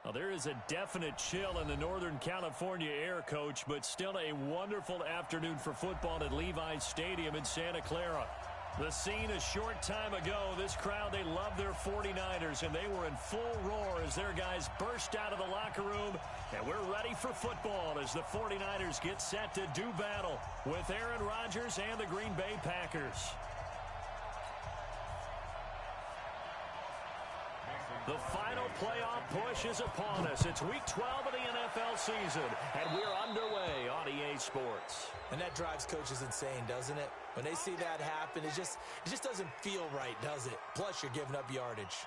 Well, there is a definite chill in the Northern California air, Coach, but still a wonderful afternoon for football at Levi's Stadium in Santa Clara. The scene a short time ago, this crowd, they love their 49ers, and they were in full roar as their guys burst out of the locker room. And we're ready for football as the 49ers get set to do battle with Aaron Rodgers and the Green Bay Packers. The final playoff push is upon us. It's Week 12 of the NFL season, and we're underway on EA Sports. And that drives coaches insane, doesn't it? When they see that happen, it just doesn't feel right, does it? Plus, you're giving up yardage.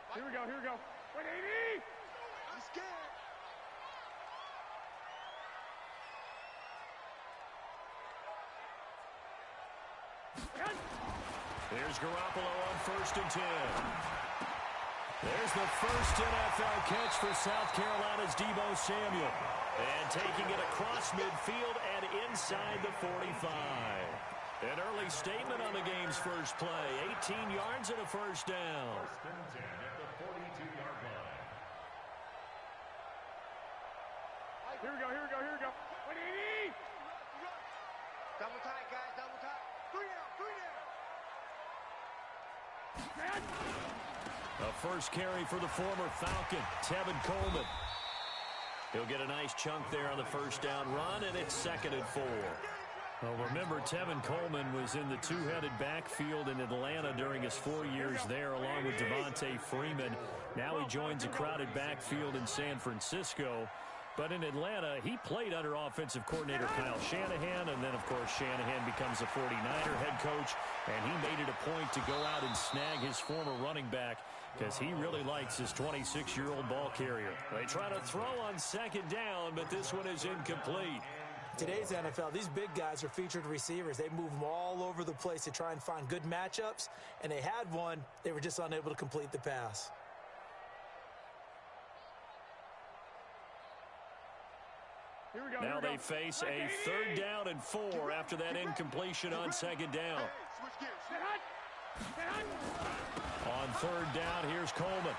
Here we go, here we go. 180! I'm scared. There's Garoppolo on 1st and 10. There's the first NFL catch for South Carolina's Deebo Samuel. And taking it across midfield and inside the 45. An early statement on the game's first play. 18 yards and a first down. First and 10 at the 42-yard line. Here we go, here we go, here we go. 180! Double tight, guys, double tight. 3 down, 3 down. A first carry for the former Falcon, Tevin Coleman. He'll get a nice chunk there on the first down run, and it's 2nd and 4. Well, remember, Tevin Coleman was in the two-headed backfield in Atlanta during his 4 years there, along with Devontae Freeman. Now he joins a crowded backfield in San Francisco. But in Atlanta, he played under offensive coordinator Kyle Shanahan, and then, of course, Shanahan becomes a 49er head coach, and he made it a point to go out and snag his former running back because he really likes his 26-year-old ball carrier. They try to throw on 2nd down, but this one is incomplete. Today's NFL, these big guys are featured receivers. They move them all over the place to try and find good matchups, and they had one. They were just unable to complete the pass. Here we go, Now here we they go. face a 3rd down and 4 after that incompletion on 2nd down. Switch gears. On 3rd down, here's Coleman.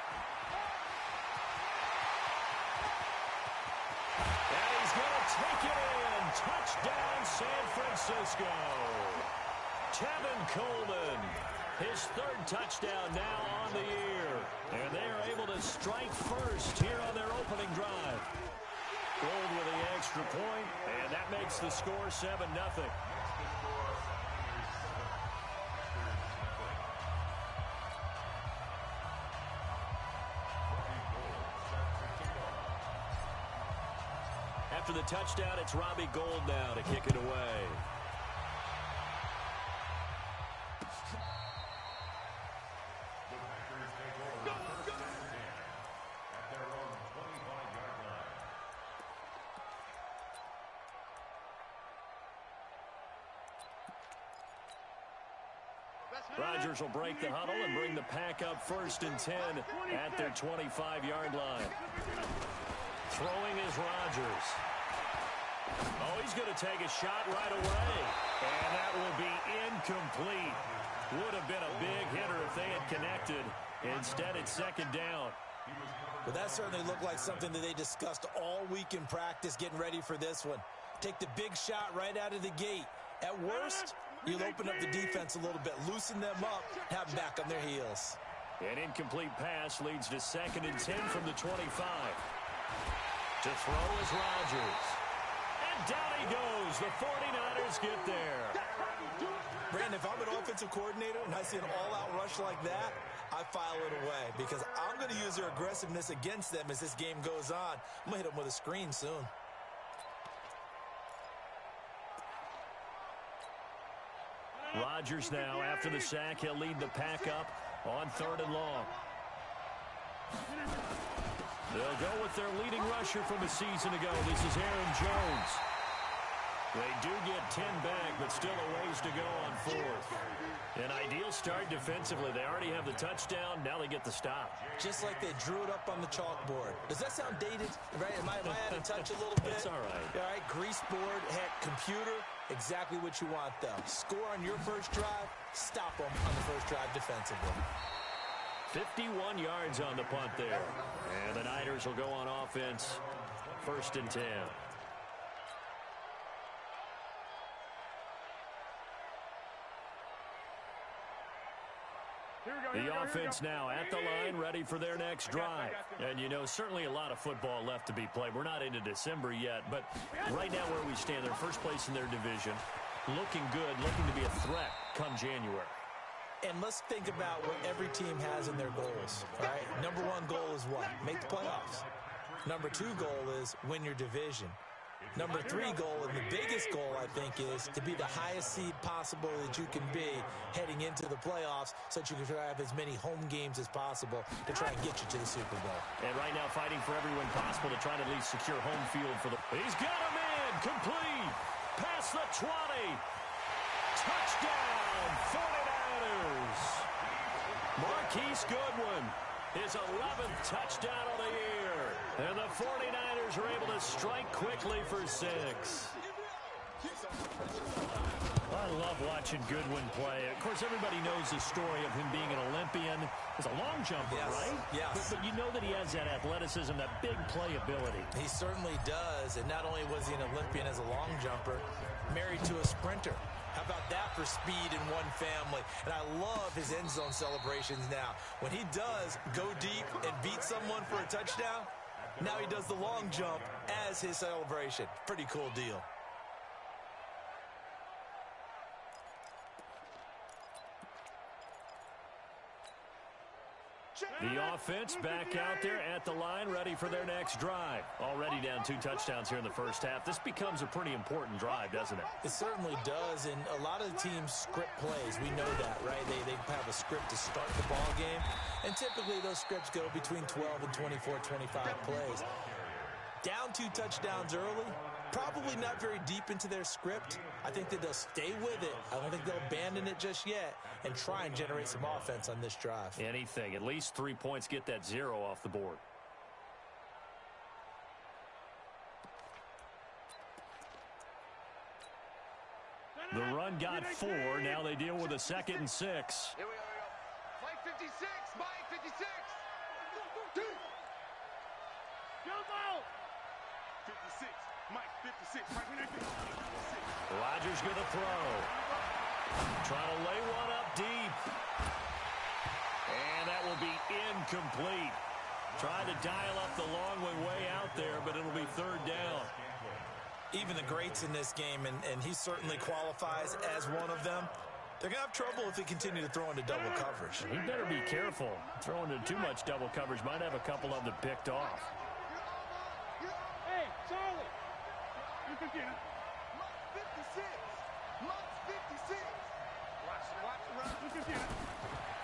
And he's going to take it in. Touchdown, San Francisco. Tevin Coleman, his 3rd touchdown now on the year. And they are able to strike first here on their opening drive. Gold with the extra point, and that makes the score 7-0. After the touchdown, it's Robbie Gould now to kick it away. The Packers take over first and 10 at their own 25-yard line. Rodgers will break the huddle and bring the pack up 1st and 10 at their 25-yard line. Throwing is Rodgers. Oh, he's going to take a shot right away. And that will be incomplete. Would have been a big hitter if they had connected. Instead, it's 2nd down. Well, that certainly looked like something that they discussed all week in practice getting ready for this one. Take the big shot right out of the gate. At worst, you'll open up the defense a little bit, loosen them up, have them back on their heels. An incomplete pass leads to 2nd and 10 from the 25. To throw is Rodgers. And down he goes. The 49ers get there. Brandon, if I'm an offensive coordinator and I see an all-out rush like that, I file it away because I'm going to use their aggressiveness against them as this game goes on. I'm going to hit them with a screen soon. Rodgers now, after the sack, he'll lead the pack up on 3rd and long. They'll go with their leading rusher from a season ago. This is Aaron Jones. They do get 10 back, but still a ways to go on fourth. An ideal start defensively. They already have the touchdown. Now they get the stop. Just like they drew it up on the chalkboard. Does that sound dated? Right? Am I out of touch a little bit? It's all right. All right, grease board, heck, computer, exactly what you want, though. Score on your first drive, stop them on the first drive defensively. 51 yards on the punt there. And the Niners will go on offense. 1st and 10. The offense now at the line, ready for their next drive. And, you know, certainly a lot of football left to be played. We're not into December yet, but right now where we stand, they're first place in their division. Looking good, looking to be a threat come January. And let's think about what every team has in their goals, right? Number one goal is what? Make the playoffs. Number two goal is win your division. Number three goal, and the biggest goal, I think, is to be the highest seed possible that you can be heading into the playoffs so that you can try to have as many home games as possible to try and get you to the Super Bowl. And right now fighting for every win possible to try to at least secure home field for the... He's got him in! Complete! Past the 20! Touchdown! 49ers! Marquise Goodwin, his 11th touchdown of the year. And the 49ers are able to strike quickly for 6. I love watching Goodwin play. Of course, everybody knows the story of him being an Olympian. He's a long jumper, yes, right? Yes. But you know that he has that athleticism, that big playability. He certainly does. And not only was he an Olympian as a long jumper, married to a sprinter. How about that for speed in one family? And I love his end zone celebrations now. When he does go deep and beat someone for a touchdown, now he does the long jump as his celebration. Pretty cool deal. The offense back out there at the line, ready for their next drive. Already down 2 touchdowns here in the first half. This becomes a pretty important drive, doesn't it? It certainly does, and a lot of the teams script plays. We know that, right? They have a script to start the ball game, and typically those scripts go between 12 and 24, 25 plays. Down 2 touchdowns early, probably not very deep into their script. I think that they'll stay with it. I don't think they'll abandon it just yet and try and generate some offense on this drive. Anything. At least 3 points, get that 0 off the board. The run got 4. Now they deal with a 2nd and 6. Here we go. Mike 56. Mike 56. Jump out. 56. Mike 56. Mike 56. Rodgers going to throw. Trying to lay one up deep. And that will be incomplete. Trying to dial up the long one way out there, but it'll be 3rd down. Even the greats in this game, and he certainly qualifies as one of them, they're going to have trouble if they continue to throw into double coverage. He better be careful. Throwing into too much double coverage might have a couple of them picked off. Hey, Charlie. You can get it. Mike 56. Mike 56. Watch the run. You can get it.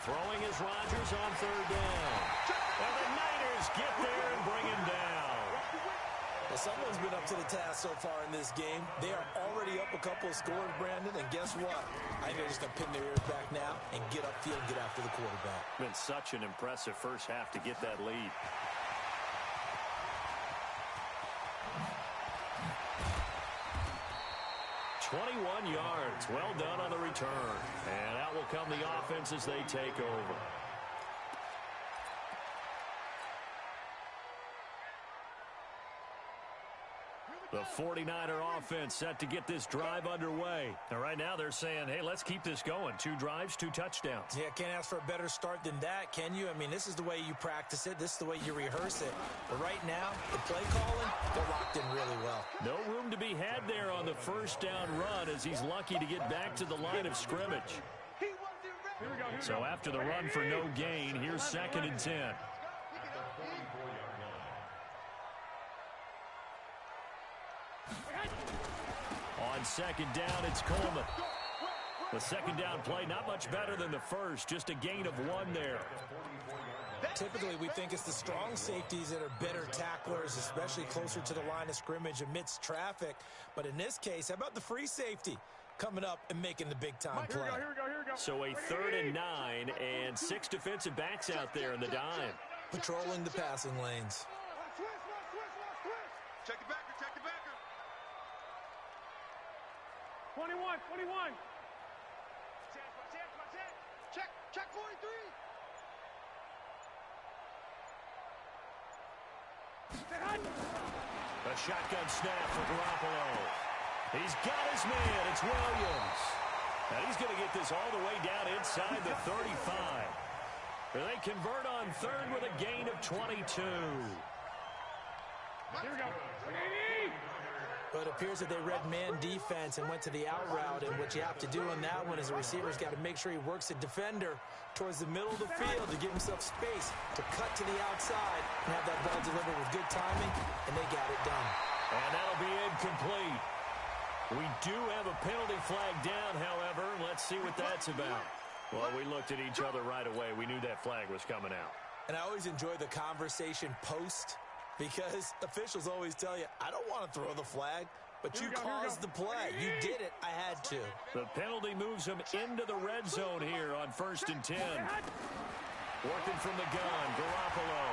Throwing is Rodgers on 3rd down. And the Niners get there and bring him down. Well, someone's been up to the task so far in this game. They are already up a couple of scores, Brandon, and guess what? I think they're just going to pin their ears back now and get upfield and get after the quarterback. Been such an impressive first half to get that lead. "21 yards. Well done on the return. And out will come the offense as they take over. The 49er offense set to get this drive underway. And right now they're saying, hey, let's keep this going. 2 drives, 2 touchdowns. Yeah, can't ask for a better start than that, can you? I mean, this is the way you practice it. This is the way you rehearse it. But right now, the play calling, they're locked in really well. No room to be had there on the first down run as he's lucky to get back to the line of scrimmage. So after the run for no gain, here's 2nd and 10. On 2nd down, it's Coleman. The 2nd down play, not much better than the first, just a gain of 1 there. Typically, we think it's the strong safeties that are better tacklers, especially closer to the line of scrimmage amidst traffic. But in this case, how about the free safety coming up and making the big-time play? Here we go. So a 3rd and 9 and 6 defensive backs out there in the dime. Patrolling the passing lanes. Check the backer, check the backer. 21. Check 43. A shotgun snap for Garoppolo. He's got his man. It's Williams. And he's going to get this all the way down inside the 35. They convert on 3rd with a gain of 22. Here we go. But it appears that they read man defense and went to the out route, and what you have to do on that one is the receiver's got to make sure he works the defender towards the middle of the field to give himself space to cut to the outside and have that ball delivered with good timing, and they got it done. And that'll be incomplete. We do have a penalty flag down, however. Let's see what that's about. Well, we looked at each other right away. We knew that flag was coming out. And I always enjoy the conversation post, because officials always tell you, I don't want to throw the flag, but you caused the play. You did it. I had to. The penalty moves him into the red zone here on 1st and 10. Working from the gun, Garoppolo.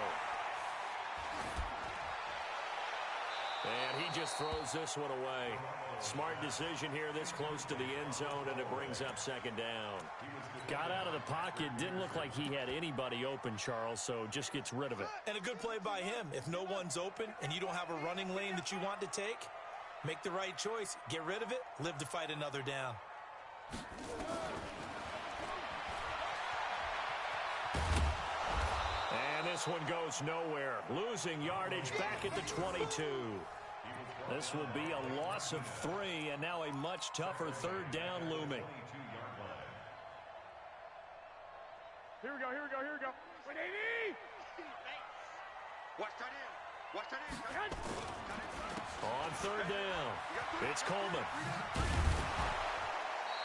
And he just throws this one away. Smart decision here this close to the end zone, and it brings up 2nd down. Got out of the pocket. Didn't look like he had anybody open, Charles, so just gets rid of it. And a good play by him. If no one's open and you don't have a running lane that you want to take, make the right choice. Get rid of it. Live to fight another down. And this one goes nowhere. Losing yardage back at the 22. This will be a loss of 3, and now a much tougher 3rd down looming. Here we go. 180. Watch that in. On 3rd down, it's Coleman.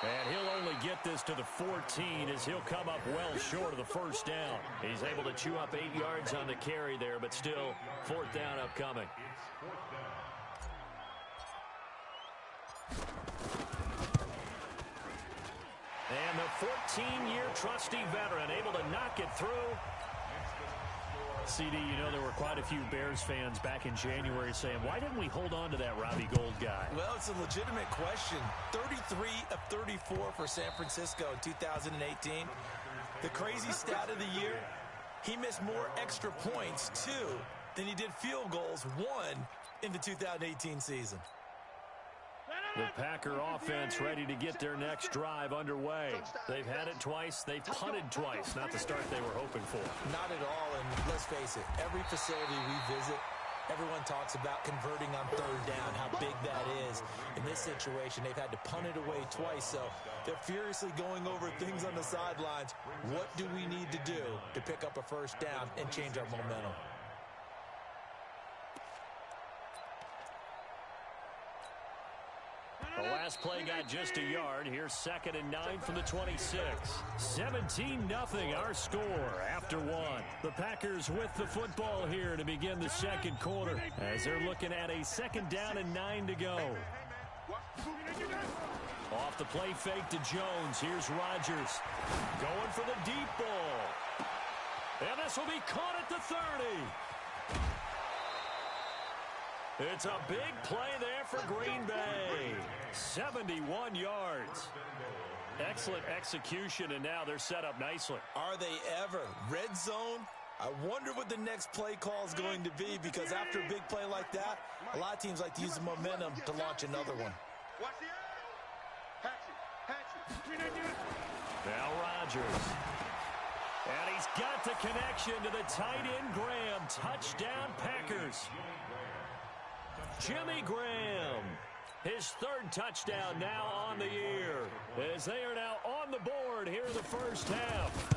And he'll only get this to the 14 as he'll come up well short of the 1st down. He's able to chew up 8 yards on the carry there, but still 4th down upcoming. And the 14-year trusty veteran able to knock it through. CD, you know there were quite a few Bears fans back in January saying, why didn't we hold on to that Robbie Gould guy? Well, it's a legitimate question. 33 of 34 for San Francisco in 2018. The crazy stat of the year, he missed more extra points, 2, than he did field goals, 1 in the 2018 season. The Packer offense ready to get their next drive underway. They've had it twice. They've punted twice. Not the start they were hoping for. Not at all, and let's face it, every facility we visit, everyone talks about converting on 3rd down, how big that is. In this situation, they've had to punt it away twice, so they're furiously going over things on the sidelines. What do we need to do to pick up a 1st down and change our momentum? The last play got just a yard. Here's 2nd and 9 from the 26. 17-0 our score after 1. The Packers with the football here to begin the 2nd quarter as they're looking at a 2nd down and 9 to go. Off the play fake to Jones. Here's Rodgers going for the deep ball. And this will be caught at the 30. It's a big play there for Green Bay. 71 yards. Excellent execution, and now they're set up nicely. Are they ever? Red zone? I wonder what the next play call is going to be, because after a big play like that, a lot of teams like to use the momentum to launch another one. Now Rodgers. And he's got the connection to the tight end Graham. Touchdown Packers. Jimmy Graham, his 3rd touchdown now on the year, as they are now on the board here in the 1st half.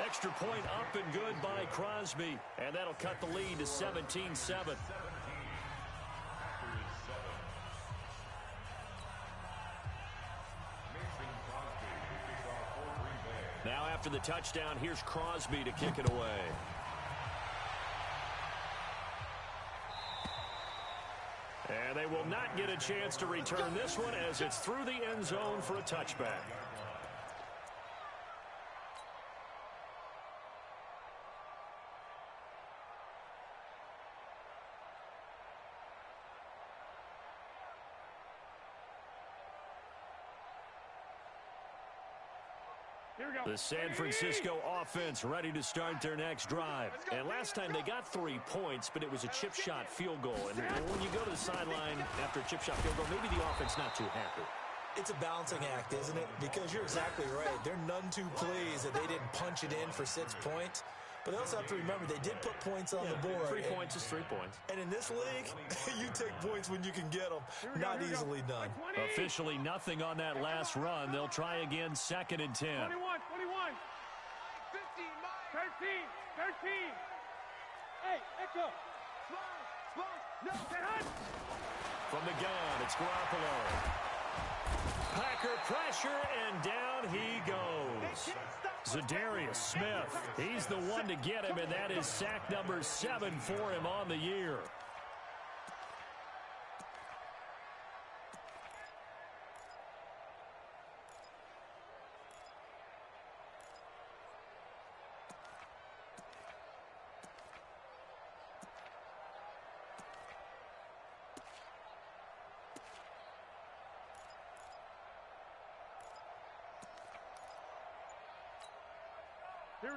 Extra point up and good by Crosby, and that'll cut the lead to 17-7. Now after after the touchdown. Here's Crosby to kick it away. And they will not get a chance to return this one as it's through the end zone for a touchback. The San Francisco offense ready to start their next drive. And last time they got 3 points, but it was a chip shot field goal. And when you go to the sideline after a chip shot field goal, maybe the offense not too happy. It's a balancing act, isn't it? Because you're exactly right. They're none too pleased that they didn't punch it in for 6 points. But they also have to remember they did put points on the board. 3 points is 3 points. And in this league, you take points when you can get them. Not easily done. Officially nothing on that last run. They'll try again, 2nd and 10. 21, 21. 13, 13. Hey, echo. No, From the gun, it's Garoppolo. Packer pressure, and down he goes. Zadarius Smith, he's the one to get him, and that is sack number 7 for him on the year.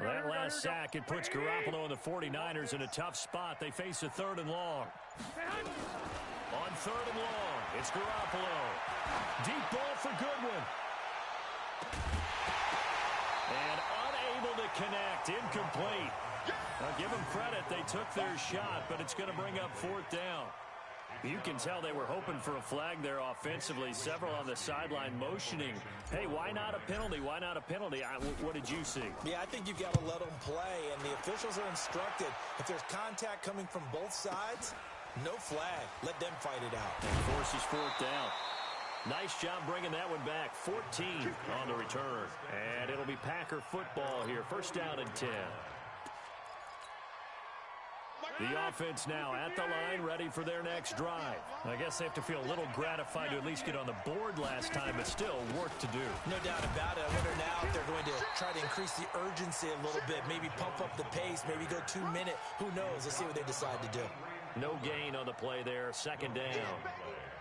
That last sack, it puts Garoppolo and the 49ers in a tough spot. They face a 3rd and long. On 3rd and long, it's Garoppolo. Deep ball for Goodwin. And unable to connect, incomplete. Now give them credit, they took their shot, but it's going to bring up 4th down. You can tell they were hoping for a flag there offensively. Several on the sideline motioning. Hey, why not a penalty? Why not a penalty? What did you see? Yeah, I think you've got to let them play, and the officials are instructed. If there's contact coming from both sides, no flag. Let them fight it out. And forces 4th down. Nice job bringing that one back. 14 on the return. And it'll be Packer football here. 1st down and 10. The offense now at the line, ready for their next drive. I guess they have to feel a little gratified to at least get on the board last time, but still work to do. No doubt about it. I wonder now if they're going to try to increase the urgency a little bit, maybe pump up the pace, maybe go 2 minute. Who knows? Let's see what they decide to do. No gain on the play there. 2nd down.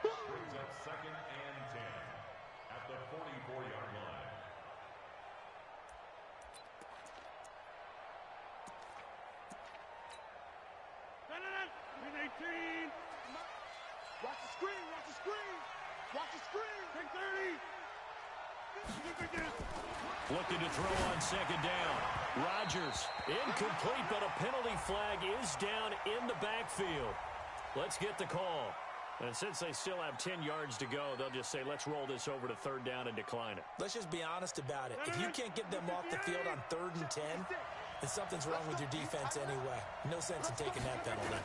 Brings up 2nd and 10 at the 44-yard line. Watch the screen, watch the screen. Watch the screen. Take 30. Looking to throw on 2nd down. Rodgers, incomplete, but a penalty flag is down in the backfield. Let's get the call. And since they still have 10 yards to go, they'll just say, let's roll this over to 3rd down and decline it. Let's just be honest about it. If you can't get them off the field on 3rd and 10, then something's wrong with your defense anyway. No sense in taking that penalty.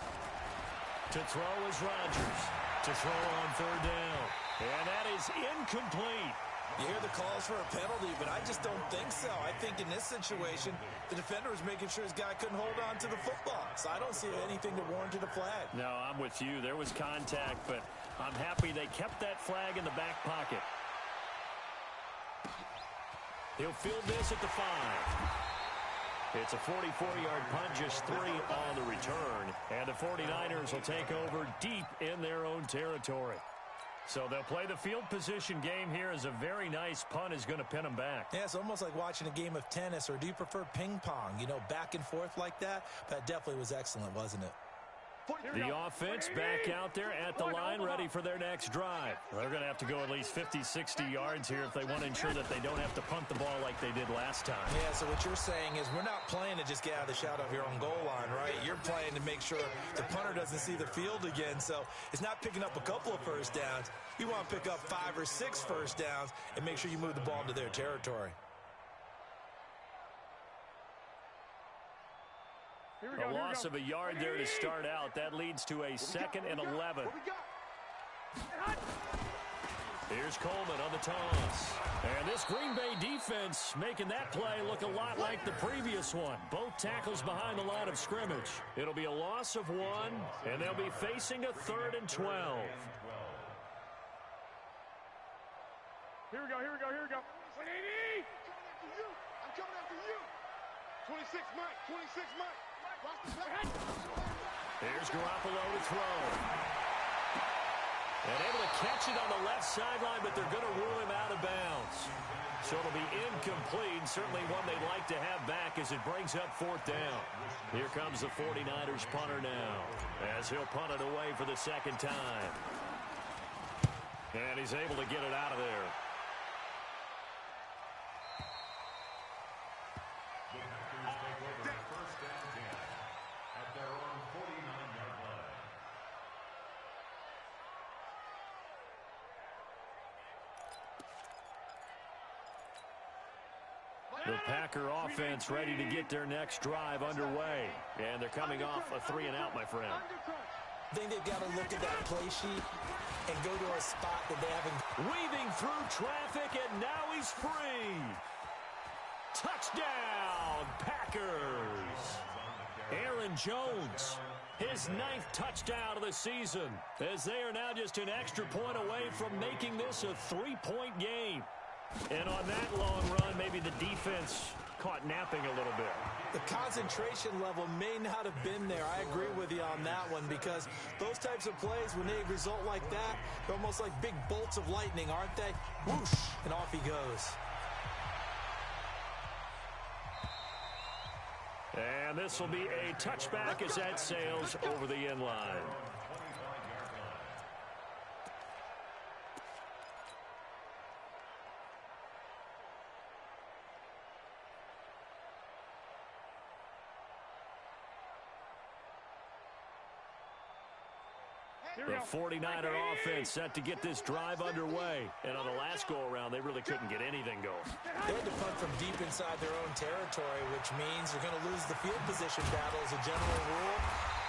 To throw is Rodgers. To throw on 3rd down. And that is incomplete. You hear the calls for a penalty, but I just don't think so. I think in this situation, the defender was making sure his guy couldn't hold on to the football. So I don't see anything that warranted a flag. No, I'm with you. There was contact, but I'm happy they kept that flag in the back pocket. He'll field this at the 5. It's a 44-yard punt, just 3 on the return. And the 49ers will take over deep in their own territory. So they'll play the field position game here as a very nice punt is going to pin them back. Yeah, it's almost like watching a game of tennis, or do you prefer ping pong? You know, back and forth like that? That definitely was excellent, wasn't it? The offense back out there at the line, ready for their next drive. They're going to have to go at least 50, 60 yards here if they want to ensure that they don't have to punt the ball like they did last time. Yeah, so what you're saying is we're not playing to just get out of the shadow of your own goal line, right? You're playing to make sure the punter doesn't see the field again. So it's not picking up a couple of 1st downs. You want to pick up 5 or 6 1st downs and make sure you move the ball into their territory. A loss of a yard there to start out. That leads to a 2nd and 11. Here's Coleman on the toss. And this Green Bay defense making that play look a lot like the previous one. Both tackles behind the line of scrimmage. It'll be a loss of 1, and they'll be facing a 3rd and 12. Here we go, here we go, here we go. 180! I'm coming after you. 26 Mike, 26 Mike. Watch the back. Here's Garoppolo to throw. And able to catch it on the left sideline, but they're going to rule him out of bounds. So it'll be incomplete, certainly one they'd like to have back as it brings up 4th down. Here comes the 49ers punter now, as he'll punt it away for the 2nd time. And he's able to get it out of there. The Packers take over the 1st and 10 at their own 49-yard line. The Packer offense ready to get their next drive underway. And they're coming off a 3-and-out, my friend. I think they've got to look at that play sheet and go to a spot that they haven't. Weaving through traffic, and now he's free. Touchdown, Packers. Aaron Jones, his 9th touchdown of the season, as they are now just an extra point away from making this a 3-point game. And on that long run, maybe the defense caught napping a little bit. The concentration level may not have been there. I agree with you on that one, because those types of plays, when they result like that, they're almost like big bolts of lightning, aren't they? Whoosh, and off he goes. And this will be a touchback as that sails over the end line. The 49er offense set to get this drive underway. And on the last go-around, they really couldn't get anything going. They had to punt from deep inside their own territory, which means they're going to lose the field position battle as a general rule.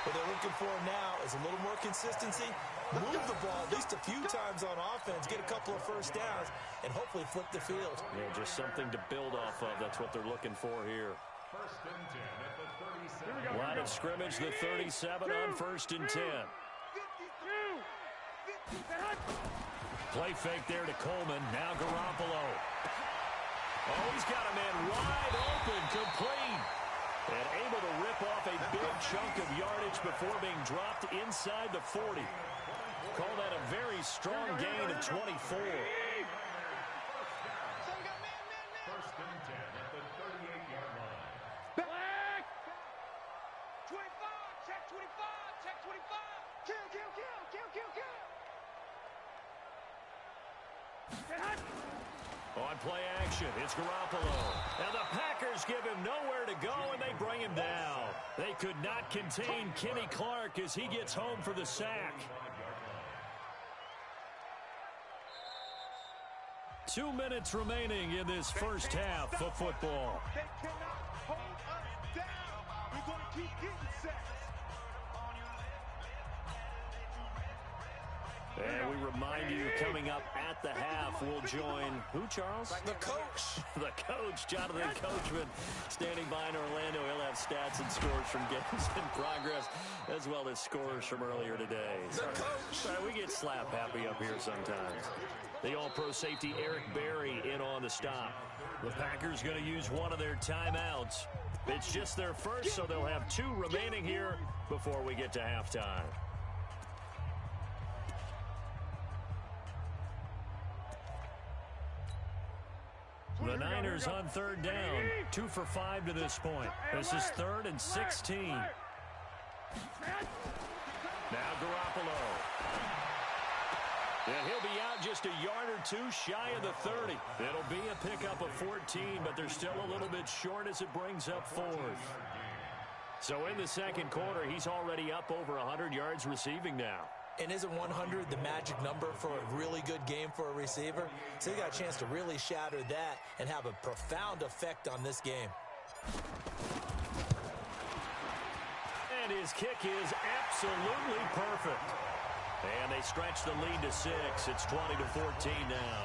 What they're looking for now is a little more consistency, move the ball at least a few times on offense, get a couple of first downs, and hopefully flip the field. Yeah, just something to build off of. That's what they're looking for here. 1st and 10 at the 37. Line of scrimmage, the 37 on 1st and 10. Play fake there to Coleman. Now Garoppolo. Oh, he's got a man wide open, complete. And able to rip off a big chunk of yardage before being dropped inside the 40. Call that a very strong gain of 24. 1st and 10 at the 38-yard line. Black! 25, check 25, check 25. Kill, kill, kill, kill, kill, kill. On play action, it's Garoppolo. And the Packers give him nowhere to go, and they bring him down. They could not contain Kenny Clark as he gets home for the sack. 2 minutes remaining in this first half of football. They cannot hold us down. We're going to keep getting sacks. And we remind you, coming up at the half, we'll join who, Charles? The coach. The coach, Jonathan Coachman, standing by in Orlando. He'll have stats and scores from games in progress, as well as scores from earlier today. The coach. Sorry, we get slap happy up here sometimes. The all-pro safety Eric Berry in on the stop. The Packers going to use one of their timeouts. It's just their first, so they'll have 2 remaining here before we get to halftime. The Niners on 3rd down, 2 for 5 to this point. This is 3rd and 16. Now Garoppolo. And he'll be out just a yard or 2 shy of the 30. It'll be a pickup of 14, but they're still a little bit short as it brings up 4th. So in the second quarter, he's already up over 100 yards receiving now. And isn't 100 the magic number for a really good game for a receiver? So he got a chance to really shatter that and have a profound effect on this game. And his kick is absolutely perfect. And they stretch the lead to 6. It's 20-14 now.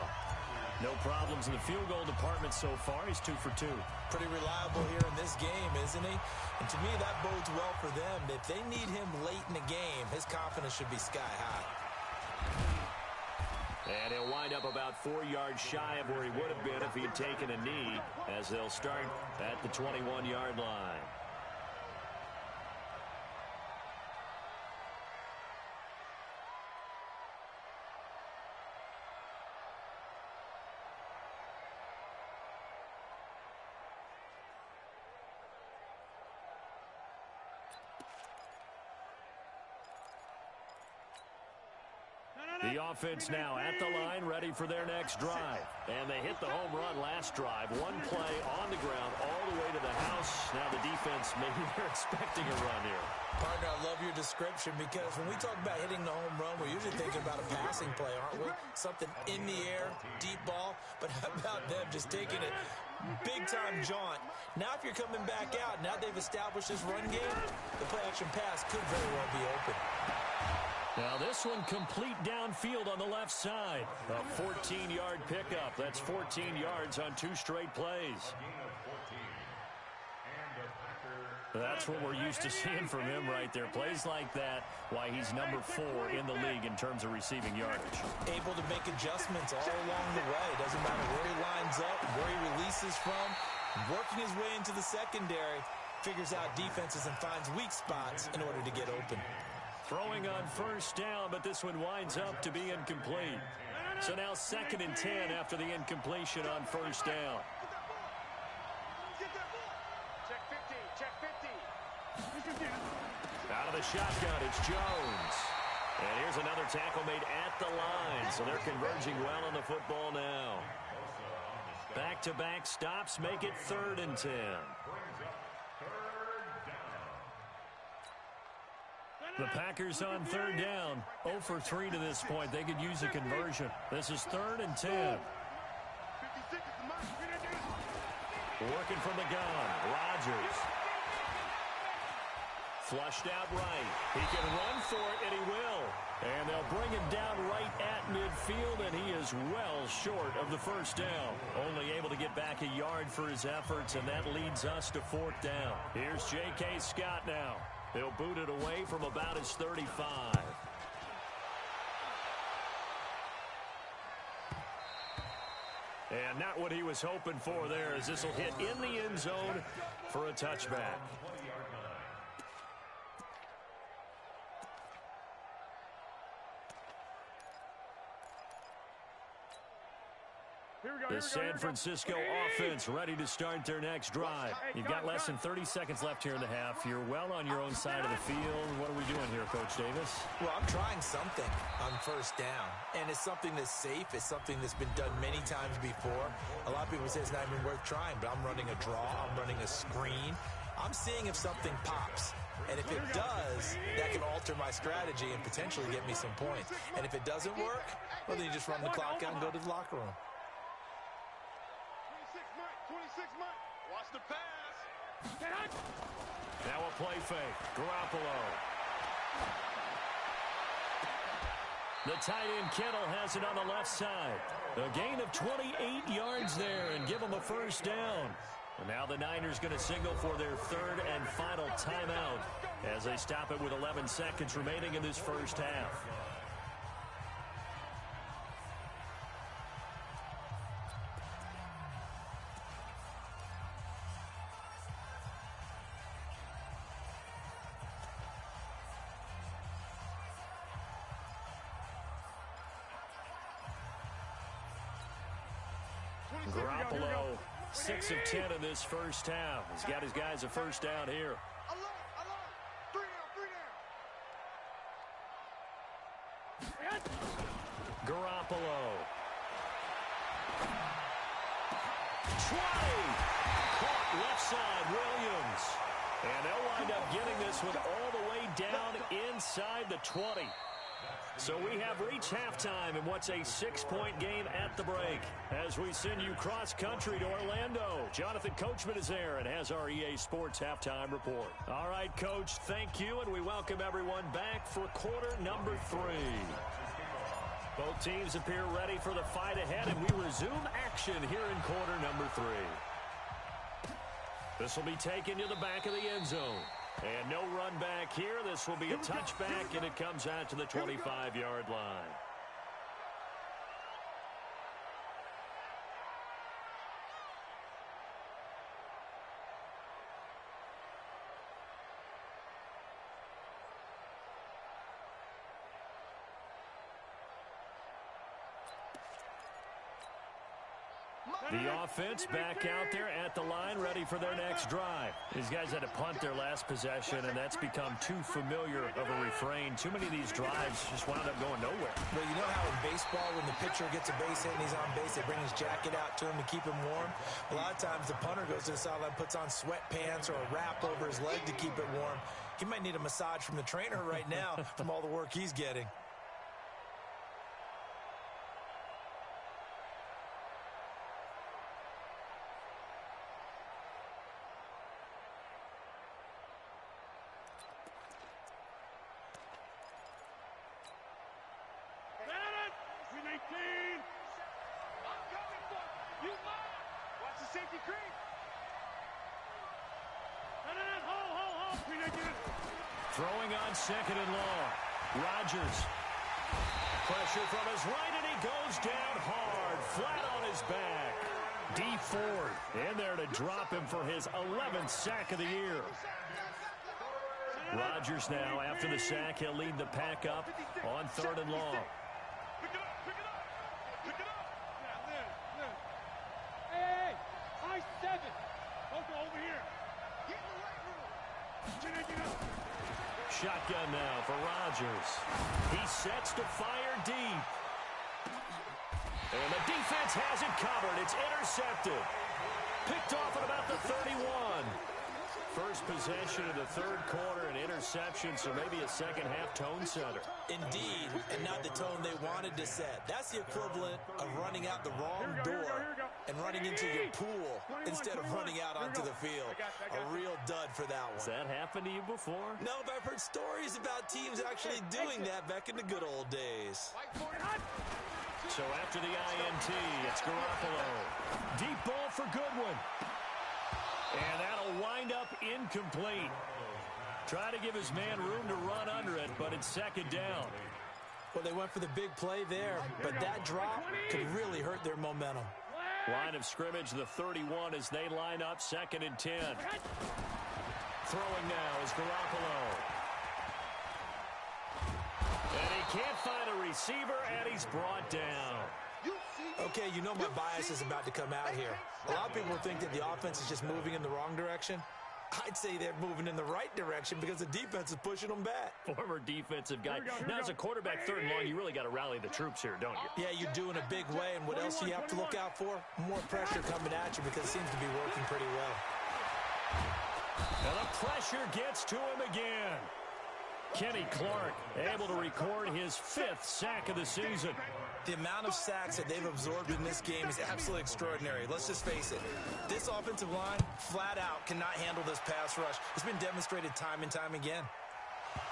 No problems in the field goal department so far. He's 2 for 2. Pretty reliable here in this game, isn't he? And to me, that bodes well for them. If they need him late in the game, his confidence should be sky high. And he'll wind up about 4 yards shy of where he would have been if he had taken a knee, as they'll start at the 21-yard line. The offense now at the line, ready for their next drive. And they hit the home run last drive. One play on the ground all the way to the house. Now the defense, maybe they're expecting a run here. Partner, I love your description because when we talk about hitting the home run, we're usually thinking about a passing play, aren't we? Something in the air, deep ball. But how about them just taking it big-time jaunt? Now if you're coming back out, now they've established this run game, the play-action pass could very well be open. Now this one complete downfield on the left side. A 14-yard pickup. That's 14 yards on 2 straight plays. That's what we're used to seeing from him right there. Plays like that, why he's number 4 in the league in terms of receiving yardage. Able to make adjustments all along the way. Doesn't matter where he lines up, where he releases from. Working his way into the secondary, figures out defenses and finds weak spots in order to get open. Throwing on first down, but this one winds up to be incomplete. So now 2nd and 10 after the incompletion on first down. Check 50, check 50. Out of the shotgun, it's Jones. And here's another tackle made at the line. So they're converging well on the football now. Back-to-back stops make it 3rd and 10. The Packers on 3rd down. 0 for 3 to this point. They could use a conversion. This is 3rd and 10. Working from the gun. Rodgers. Flushed out right. He can run for it, and he will. And they'll bring him down right at midfield, and he is well short of the first down. Only able to get back a yard for his efforts, and that leads us to 4th down. Here's J.K. Scott now. He'll boot it away from about his 35. And not what he was hoping for there, as this will hit in the end zone for a touchback. The San Francisco offense ready to start their next drive. You've got less than 30 seconds left here in the half. You're well on your own side of the field. What are we doing here, Coach Davis? Well, I'm trying something on first down, and it's something that's safe. It's something that's been done many times before. A lot of people say it's not even worth trying, but I'm running a draw. I'm running a screen. I'm seeing if something pops. And if it does, that can alter my strategy and potentially get me some points. And if it doesn't work, well, then you just run the clock out and go to the locker room. 26 Mike. Watch the pass. Now a play fake. Garoppolo. The tight end Kittle has it on the left side. A gain of 28 yards there and give them a first down. And now the Niners going to signal for their 3rd and final timeout as they stop it with 11 seconds remaining in this first half. Garoppolo, 6 of 10 in this first half. He's got his guys a first down here. Garoppolo. 20. Caught left side, Williams. And they'll wind up getting this one all the way down inside the 20. So we have reached halftime in what's a 6-point game at the break. As we send you cross-country to Orlando, Jonathan Coachman is there and has our EA Sports halftime report. All right, Coach, thank you, and we welcome everyone back for quarter number 3. Both teams appear ready for the fight ahead, and we resume action here in quarter number 3. This will be taken to the back of the end zone. And no run back here. This will be a touchback, and it comes out to the 25-yard line. The offense back out there at the line, ready for their next drive. These guys had to punt their last possession, and that's become too familiar of a refrain. Too many of these drives just wound up going nowhere. Well, you know how in baseball, when the pitcher gets a base hit and he's on base, they bring his jacket out to him to keep him warm? A lot of times the punter goes to the sideline, puts on sweatpants or a wrap over his leg to keep it warm. He might need a massage from the trainer right now from all the work he's getting. Throwing on second and long. Rodgers. Pressure from his right, and he goes down hard, flat on his back. D Ford in there to drop him for his 11th sack of the year. Rodgers now, after the sack, he'll lead the pack up on third and long. Pick it up, pick it up, pick it up. Hey, high 7. Don't go over here. Get in the right room. Get up. Shotgun now for Rodgers. He sets to fire deep. And the defense has it covered. It's intercepted. Picked off at about the 31. First possession of the third quarter, an interception, so maybe a second-half tone setter. Indeed, and not the tone they wanted to set. That's the equivalent of running out the wrong door and running into your pool instead of running out onto the field. A real dud for that one. Has that happened to you before? No, but I've heard stories about teams actually doing that back in the good old days. So after the INT, it's Garoppolo. Deep ball for Goodwin. And that'll wind up incomplete. Try to give his man room to run under it, but it's second down. Well, they went for the big play there, but that drop could really hurt their momentum. Line of scrimmage, the 31 as they line up, second and 10. Throwing now is Garoppolo. And he can't find a receiver, and he's brought down. Okay, you know my bias is about to come out here. A lot of people think that the offense is just moving in the wrong direction. I'd say they're moving in the right direction because the defense is pushing them back. Former defensive guy. Now, as a quarterback, third and long, you really got to rally the troops here, don't you? Yeah, you do in a big way. And what else do you have to look out for? More pressure coming at you because it seems to be working pretty well. And the pressure gets to him again. Kenny Clark able to record his 5th sack of the season. The amount of sacks that they've absorbed in this game is absolutely extraordinary. Let's just face it. This offensive line, flat out, cannot handle this pass rush. It's been demonstrated time and time again.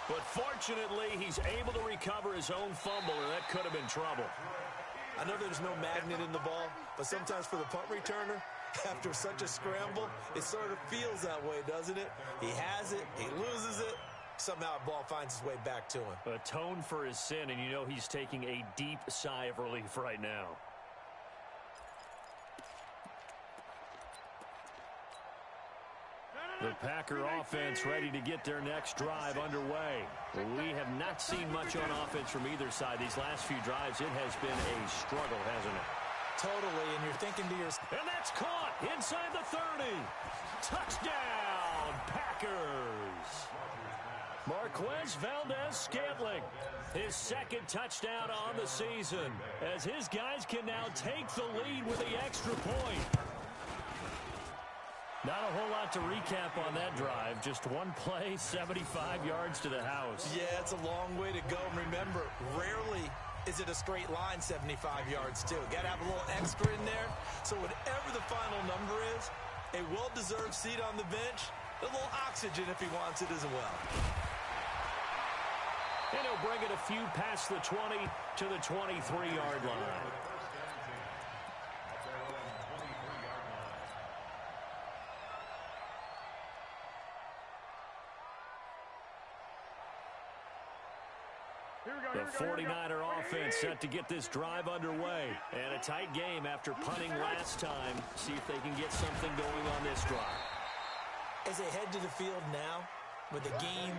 But fortunately, he's able to recover his own fumble, and that could have been trouble. I know there's no magnet in the ball, but sometimes for the punt returner, after such a scramble, it sort of feels that way, doesn't it? He has it, he loses it. Somehow the ball finds its way back to him. Atone for his sin, and you know he's taking a deep sigh of relief right now. The Packer offense ready to get their next drive underway. We have not seen much on offense from either side. These last few drives, it has been a struggle, hasn't it? Totally, and you're thinking to yourself... And that's caught inside the 30. Touchdown, Packers. Marquez Valdez-Scantling, his 2nd touchdown on the season, as his guys can now take the lead with the extra point. Not a whole lot to recap on that drive. Just one play, 75 yards to the house. Yeah, it's a long way to go. Remember, rarely is it a straight line 75 yards, too. Got to have a little extra in there. So whatever the final number is, a well-deserved seat on the bench, a little oxygen if he wants it as well. And he'll bring it a few past the 20 to the 23-yard line. The 49er offense set to get this drive underway. And a tight game after punting last time. See if they can get something going on this drive. As they head to the field now, with the game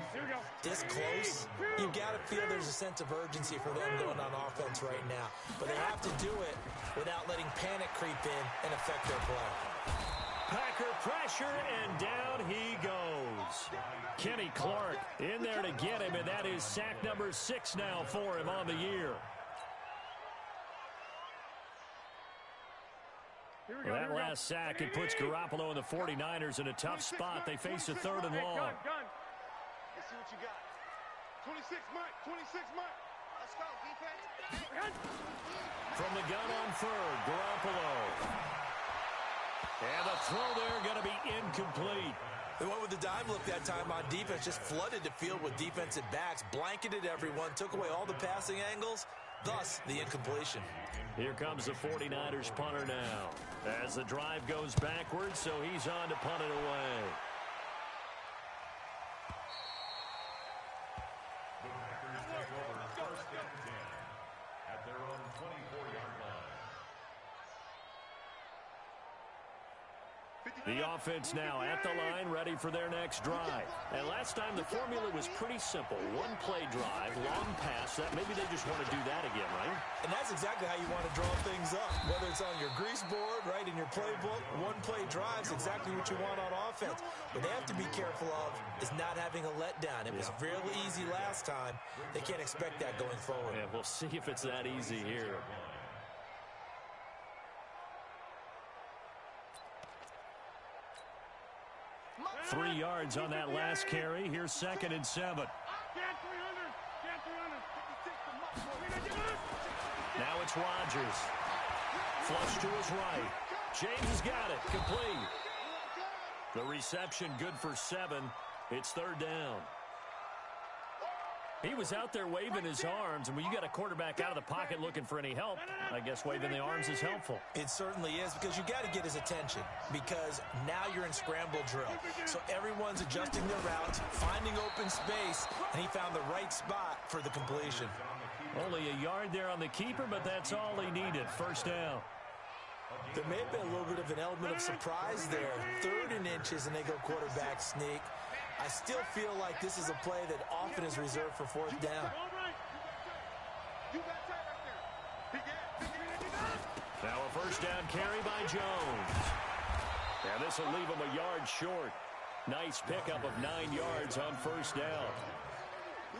this close, you've got to feel there's a sense of urgency for them going on offense right now. But they have to do it without letting panic creep in and affect their play. Packer pressure, and down he goes. Kenny Clark in there to get him, and that is sack number 6 now for him on the year. Well, that last sack, it puts Garoppolo and the 49ers in a tough spot. They face a 3rd and long. Let's see what you got. 26 Mike, 26 Mike. Let's go, defense. From the gun on 3rd, Garoppolo. And the throw there going to be incomplete. They went with the dive look that time on defense, just flooded the field with defensive backs, blanketed everyone, took away all the passing angles, thus the incompletion. Here comes the 49ers punter now. As the drive goes backwards, so he's on to punt it away. The Packers take over 1st and 10 at their own 24-yard line. The offense now at the line, ready for their next drive. And last time the formula was pretty simple. One play drive, long pass. That maybe they just want to do that again, right? And that's exactly how you want to draw things up. Whether it's on your grease board, right, in your playbook, one play drive is exactly what you want on offense. What they have to be careful of is not having a letdown. It was real easy last time. They can't expect that going forward. Yeah, we'll see if it's that easy here. Three yards on that last carry. Here's 2nd and 7. Now it's Rodgers. Flush to his right. James has got it. Complete. The reception good for 7. It's 3rd down. He was out there waving his arms, and when you got a quarterback out of the pocket looking for any help, I guess waving the arms is helpful. It certainly is, because you got to get his attention, because now you're in scramble drill. So everyone's adjusting their routes, finding open space, and he found the right spot for the completion. Only a yard there on the keeper, but that's all he needed. 1st down. There may have been a little bit of an element of surprise there. 3rd and inches, and they go quarterback sneak. I still feel like this is a play that often is reserved for 4th down. Now a 1st down carry by Jones. And this will leave him a yard short. Nice pickup of 9 yards on 1st down.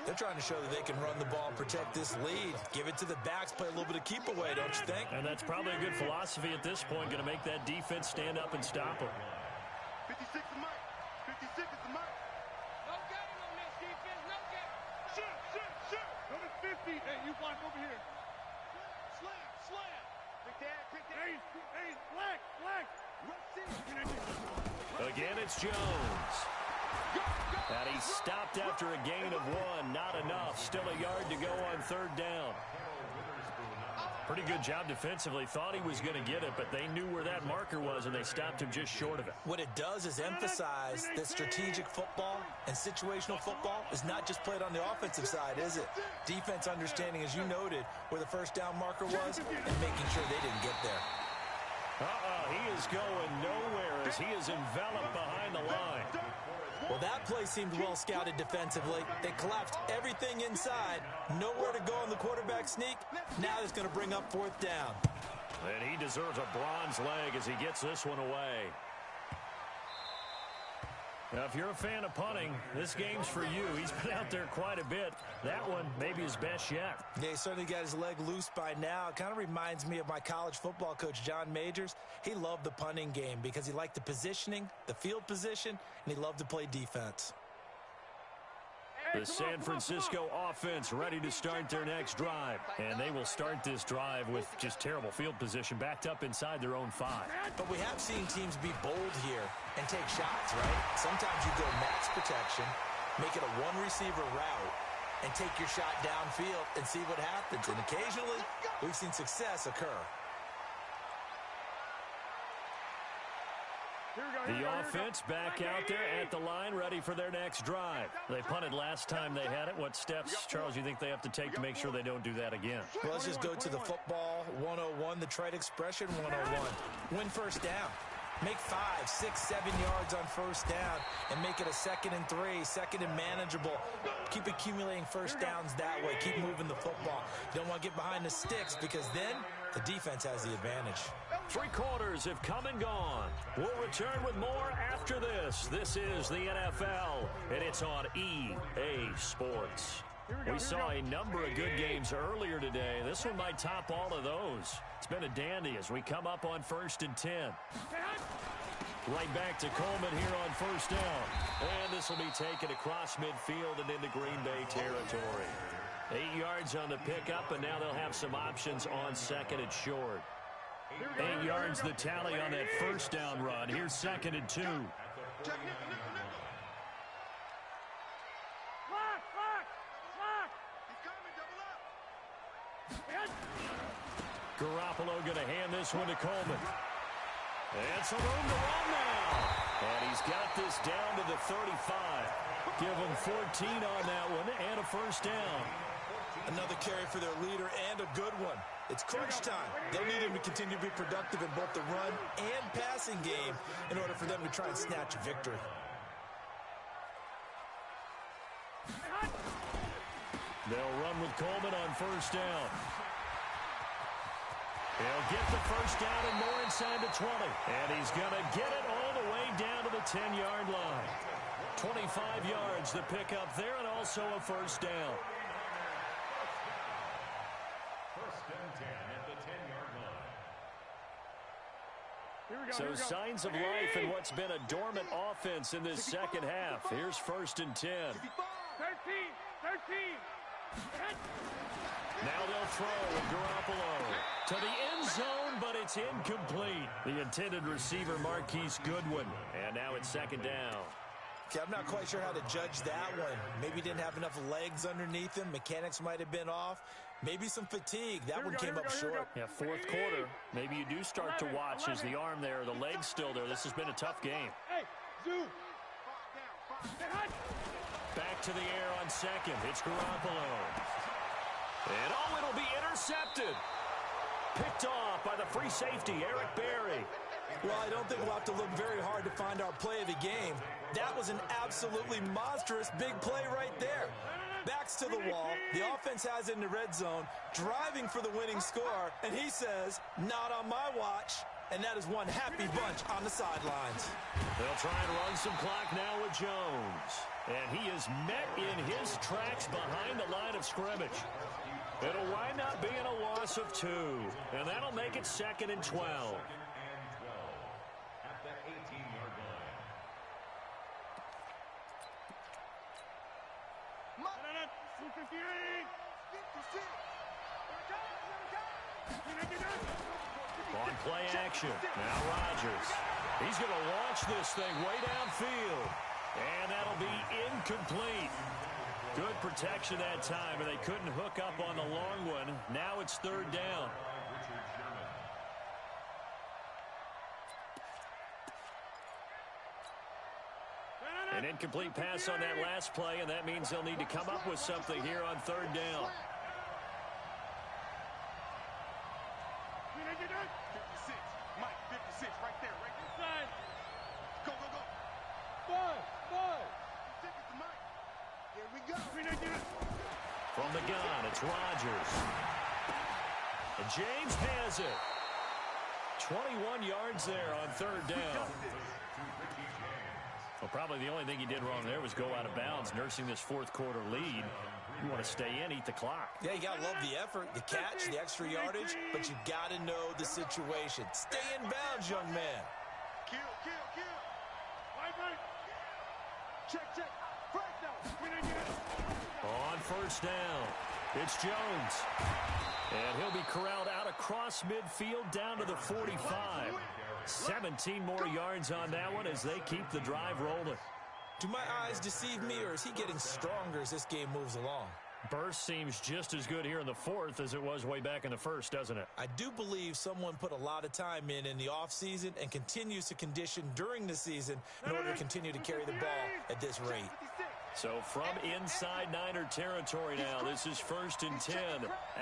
They're trying to show that they can run the ball and protect this lead. Give it to the backs, play a little bit of keep away, don't you think? And that's probably a good philosophy at this point, going to make that defense stand up and stop him. 56 is Mike. 56 is the Mike. No game on this defense, no game. Shoot. Number 50. Hey, you block over here. Slam. Pick that. Hey, black. Again, it's Jones. And he stopped after a gain of 1. Not enough. Still a yard to go on 3rd down. Pretty good job defensively. Thought he was going to get it, but they knew where that marker was, and they stopped him just short of it. What it does is emphasize that strategic football and situational football is not just played on the offensive side, is it? Defense understanding, as you noted, where the 1st down marker was and making sure they didn't get there. He is going nowhere as he is enveloped behind the line. Well, that play seemed well scouted defensively. They collapsed everything inside. Nowhere to go on the quarterback sneak. Now it's going to bring up 4th down. And he deserves a bronze leg as he gets this one away. Now, if you're a fan of punting, this game's for you. He's been out there quite a bit. That one, maybe his best yet. Yeah, he certainly got his leg loose by now. It kind of reminds me of my college football coach, John Majors. He loved the punting game because he liked the positioning, the field position, and he loved to play defense. The San Francisco offense ready to start their next drive. And they will start this drive with just terrible field position backed up inside their own 5. But we have seen teams be bold here and take shots, right? Sometimes you go max protection, make it a one-receiver route, and take your shot downfield and see what happens. And occasionally, we've seen success occur. The offense back out there at the line, ready for their next drive. They punted last time they had it. What steps, Charles, you think they have to take to make sure they don't do that again? Well, let's just go to the football 101, the trade expression 101. Win first down. Make 5, 6, 7 yards on first down and make it a 2nd and 3, 2nd and manageable. Keep accumulating first downs that way. Keep moving the football. You don't want to get behind the sticks because then the defense has the advantage. 3 quarters have come and gone. We'll return with more after this. This is the NFL, and it's on EA Sports. We saw a number of good games earlier today. This one might top all of those. It's been a dandy as we come up on 1st and 10. Right back to Coleman here on first down. And this will be taken across midfield and into Green Bay territory. 8 yards on the pickup, and now they'll have some options on 2nd and short. 8 yards the tally on that first down run. Here's 2nd and 2. Garoppolo going to hand this one to Coleman. And some room to run now. And he's got this down to the 35. Give him 14 on that one and a first down. Another carry for their leader and a good one. It's crunch time. They'll need him to continue to be productive in both the run and passing game in order for them to try and snatch a victory. They'll run with Coleman on first down. He'll get the first down and more inside the 20. And he's going to get it all the way down to the 10-yard line. 25 yards the pickup there and also a first down. First and 10 at the 10-yard line. So signs of life in what's been a dormant offense in this second half. Here's 1st and 10. 13. Now they'll throw with Garoppolo to the end zone, but it's incomplete. The intended receiver, Marquise Goodwin. And now it's 2nd down. Okay, I'm not quite sure how to judge that one. Maybe he didn't have enough legs underneath him. Mechanics might have been off. Maybe some fatigue. That one came up short. Yeah, 4th quarter. Maybe you do start to watch as the arm there, the leg's still there. This has been a tough game. Hey, Zoo. Back to the air on 2nd. It's Garoppolo. And oh, it'll be intercepted. Picked off by the free safety, Eric Berry. Well, I don't think we'll have to look very hard to find our play of the game. That was an absolutely monstrous big play right there. Backs to the wall. The offense has it in the red zone, driving for the winning score, and he says, not on my watch. And that is one happy bunch on the sidelines. They'll try and run some clock now with Jones. And he is met in his tracks behind the line of scrimmage. It'll wind up being a loss of 2. And that'll make it 2nd and 12. At the 18-yard line. On play action. Now Rodgers. He's going to launch this thing way downfield. And that'll be incomplete. Good protection that time, and they couldn't hook up on the long one. Now it's 3rd down. An incomplete pass on that last play, and that means they'll need to come up with something here on 3rd down. 56. Mike, 56 right there, right there. Go, go, go. Take it to Mike. Here we go. From the gun, it's Rodgers. And James has it. 21 yards there on 3rd down. Well, probably the only thing he did wrong there was go out of bounds, nursing this fourth quarter lead. You want to stay in, eat the clock. Yeah, you got to love the effort, the catch, the extra yardage, but you got to know the situation. Stay in bounds, young man. Kill. Right. Check. First down. On first down, it's Jones. And he'll be corralled out across midfield down to the 45. 17 more yards on that one as they keep the drive rolling. Do my eyes deceive me, or is he getting stronger as this game moves along? Burst seems just as good here in the fourth as it was way back in the first, doesn't it? I do believe someone put a lot of time in the offseason and continues to condition during the season in order to continue to carry the ball at this rate. So from inside Niner territory now, this is 1st and 10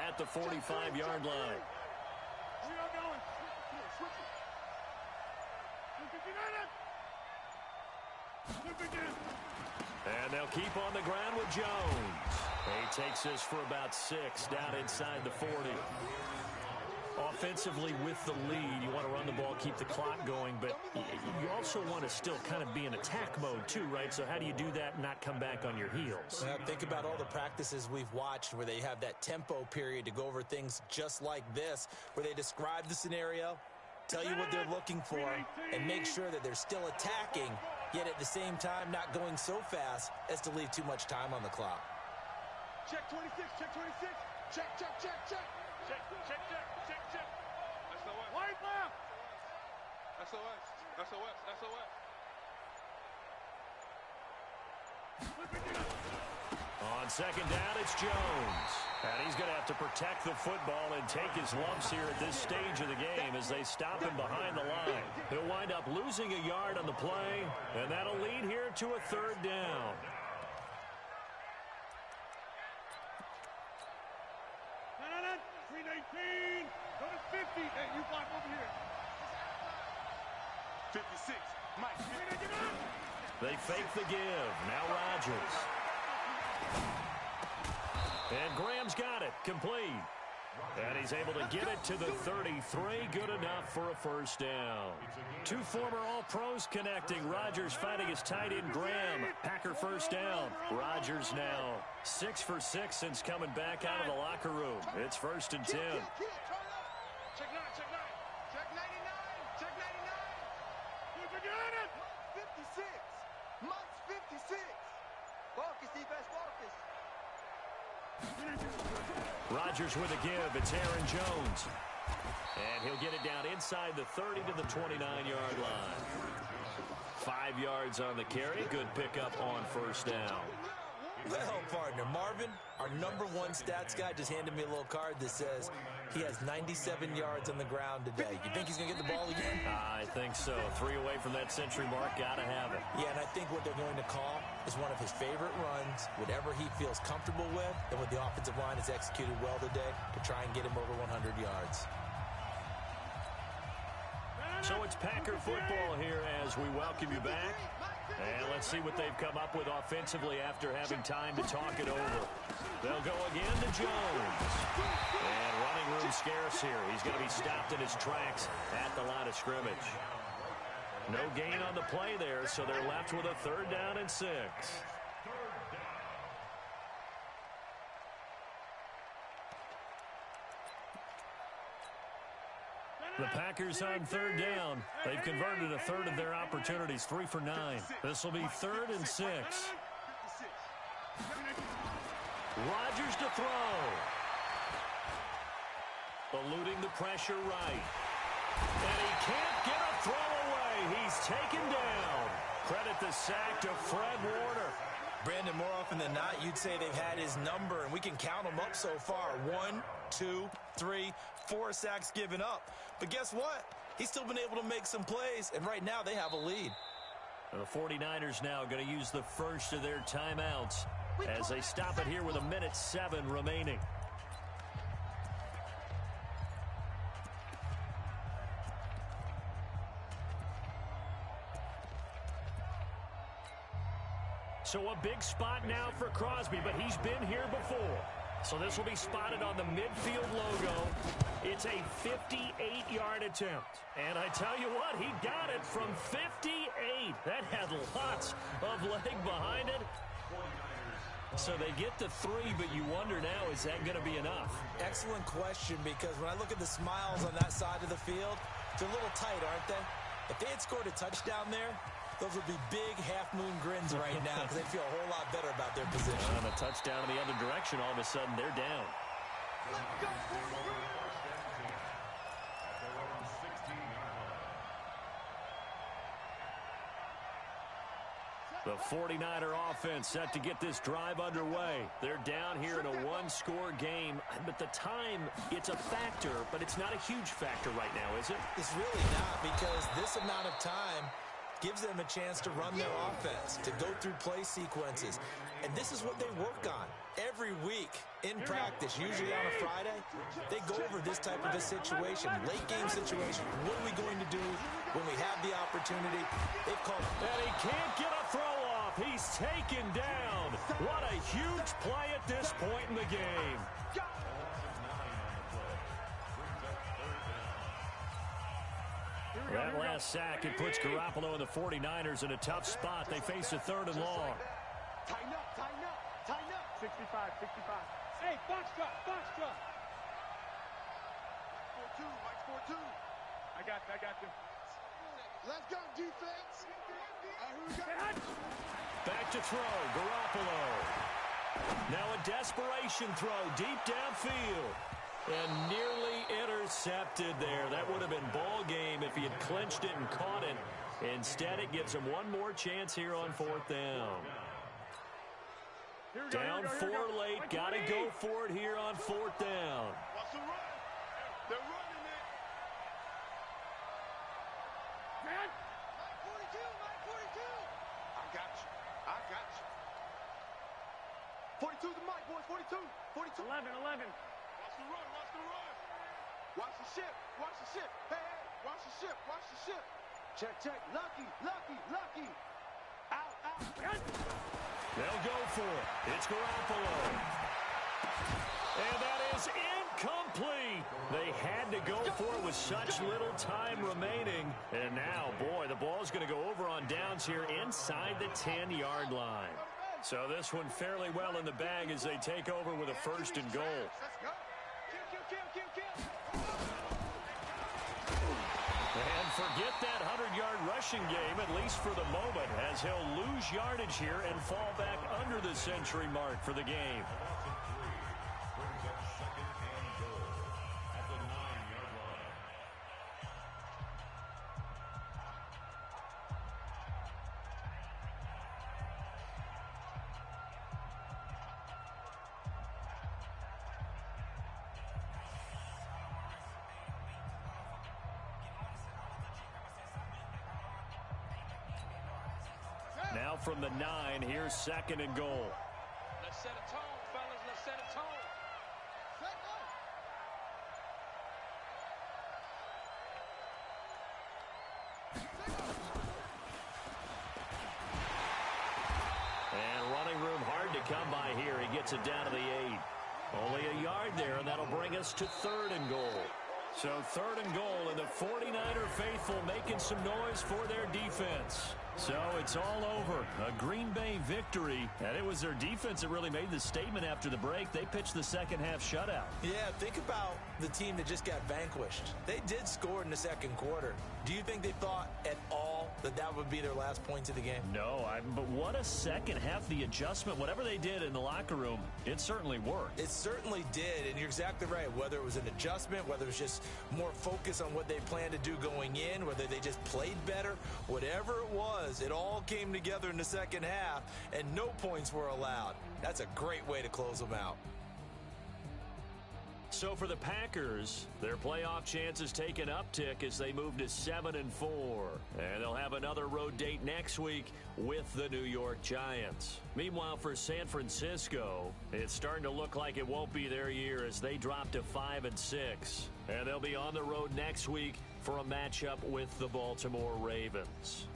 at the 45-yard line. And they'll keep on the ground with Jones. He takes us for about 6 down inside the 40. Offensively with the lead, you want to run the ball, keep the clock going, but you also want to still kind of be in attack mode too, right? So how do you do that and not come back on your heels? Think about all the practices we've watched where they have that tempo period to go over things just like this, where they describe the scenario, tell you what they're looking for, and make sure that they're still attacking, yet at the same time not going so fast as to leave too much time on the clock. Check 26. Check. SOS. Right left. SOS. On second down, it's Jones. And he's going to have to protect the football and take his lumps here at this stage of the game as they stop him behind the line. He'll wind up losing a yard on the play, and that'll lead here to a 3rd down. No. 319. Go to 50. Hey, you block over here. 56. Mike. They fake the give. Now Rodgers. And Graham's got it. Complete. And he's able to get it to the 33. Good enough for a 1st down. 2 former All-Pros connecting. Rodgers fighting his tight end Graham. Packer 1st down. Rodgers now 6 for 6 since coming back out of the locker room. It's 1st and 10. Check 9. Check 99. Check 99. 56. Mike's 56. Focus, defense, focus. Rodgers with a give. It's Aaron Jones. And he'll get it down inside the 30 to the 29-yard line. 5 yards on the carry. Good pickup on 1st down. Well, partner, Marvin, our #1 stats guy just handed me a little card that says he has 97 yards on the ground today. You think he's going to get the ball again? I think so. 3 away from that century mark. Got to have it. Yeah, and I think what they're going to call is one of his favorite runs, whatever he feels comfortable with, and what the offensive line has executed well today to try and get him over 100 yards. So it's Packer football here as we welcome you back. And let's see what they've come up with offensively after having time to talk it over. They'll go again to Jones. And running room scarce here. He's going to be stopped in his tracks at the line of scrimmage. No gain on the play there, so they're left with a 3rd down and 6. The Packers on 3rd down. They've converted a 1/3 of their opportunities, 3 for 9. This will be 3rd and 6. Rodgers to throw. Eluding the pressure right. And he can't get a throw away. He's taken down. Credit the sack to Fred Warner. Brandon, more often than not, you'd say they've had his number, and we can count them up so far. 1, 2, 3, 4 sacks given up. But guess what? He's still been able to make some plays, and right now they have a lead. The 49ers now going to use the first of their timeouts as they stop it here with 1:07 remaining. So a big spot now for Crosby, but he's been here before. So this will be spotted on the midfield logo. It's a 58-yard attempt. And I tell you what, he got it from 58. That had lots of leg behind it. So they get the 3, but you wonder now, is that going to be enough? Excellent question, because when I look at the smiles on that side of the field, they're a little tight, aren't they? If they had scored a touchdown there, those would be big half-moon grins right now because they feel a whole lot better about their position. On a touchdown in the other direction, all of a sudden they're down. Let's go, The 49er offense set to get this drive underway. They're down here in a one-score game, but the time, it's a factor, but it's not a huge factor right now, is it? It's really not, because this amount of time gives them a chance to run their offense, to go through play sequences. And this is what they work on every week in practice, usually on a Friday. They go over this type of a situation, late game situation. What are we going to do when we have the opportunity? They've called. And he can't get a throw off. He's taken down. What a huge play at this point in the game. That last sack, it puts Garoppolo and the 49ers in a tough spot. They face a 3rd and long. Tighten up, tighten up, tighten up. 65, 65. Hey, box drop, box drop. 4-2, Mike 4-2. I got you. Let's go, defense. Who we got? Back to throw, Garoppolo. Now a desperation throw deep downfield. And nearly intercepted there. That would have been ball game if he had clinched it and caught it. Instead, it gives him one more chance here on 4th down. Down 4 late. Got to go for it here on 4th down. Watch the run. They're running it. Man. Mike 42. I got you. 42 the mic, boys. 42. 42. 11. Watch the run. Watch the ship. Hey, watch the ship. Check. Lucky. Out. They'll go for it. It's Garoppolo. And that is incomplete. They had to go for it with such little time remaining. And now, boy, the ball's going to go over on downs here inside the 10-yard line. So this one fairly well in the bag as they take over with a 1st and goal. Let's go. Kill. And forget that 100-yard rushing game, at least for the moment, as he'll lose yardage here and fall back under the century mark for the game. Brings up 2nd and goal at the 9-yard line. Now from the 9, here's 2nd and goal. Let's set a tone, fellas. Let's set a tone. And running room hard to come by here. He gets it down to the 8. Only a yard there, and that'll bring us to 3rd and goal. So 3rd and goal, and the 49er faithful making some noise for their defense. So it's all over. A Green Bay victory, and it was their defense that really made the statement after the break. They pitched the second half shutout. Yeah, think about the team that just got vanquished. They did score in the 2nd quarter. Do you think they thought at all that would be their last points of the game? No, but what a second half. The adjustment, whatever they did in the locker room, it certainly worked. It certainly did, and you're exactly right. Whether it was an adjustment, whether it was just more focus on what they planned to do going in, whether they just played better, whatever it was, it all came together in the second half, and no points were allowed. That's a great way to close them out. So for the Packers, their playoff chances take an uptick as they move to 7-4. And they'll have another road date next week with the New York Giants. Meanwhile, for San Francisco, it's starting to look like it won't be their year as they drop to 5-6. And they'll be on the road next week for a matchup with the Baltimore Ravens.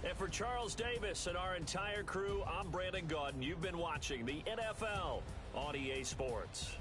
And for Charles Davis and our entire crew, I'm Brandon Gaudin. You've been watching the NFL on EA Sports.